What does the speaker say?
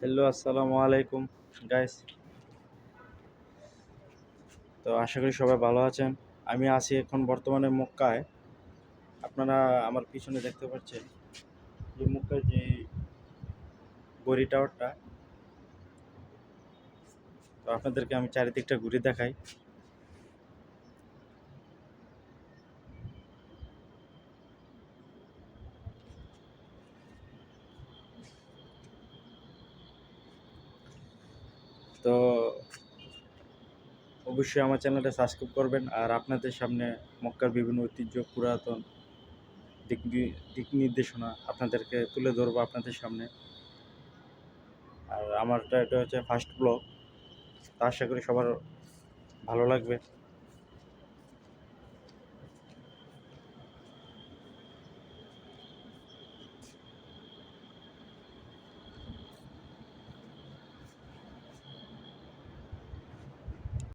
Hello, আসসালামু আলাইকুম guys. তো আশা করি সবাই ভালো আছেন। আমি আছি এখন বর্তমানে মক্কায়। আপনারা আমার পিছনে দেখতে পাচ্ছেন যে মক্কায় যে গড়ি টাওয়ারটা। তো আপনাদেরকে আমি চারিদিকটা ঘুরে দেখাই। তো অবশ্যই আমার চ্যানেলটা সাবস্ক্রাইব করবেন, আর আপনাদের সামনে মক্কার বিভিন্ন ঐতিহ্য, পুরাতন দিক নির্দেশনা আপনাদেরকে তুলে ধরবো আপনাদের সামনে। আর আমারটা এটা হচ্ছে ফার্স্ট ব্লগ, তা আশা করি সবার ভালো লাগবে।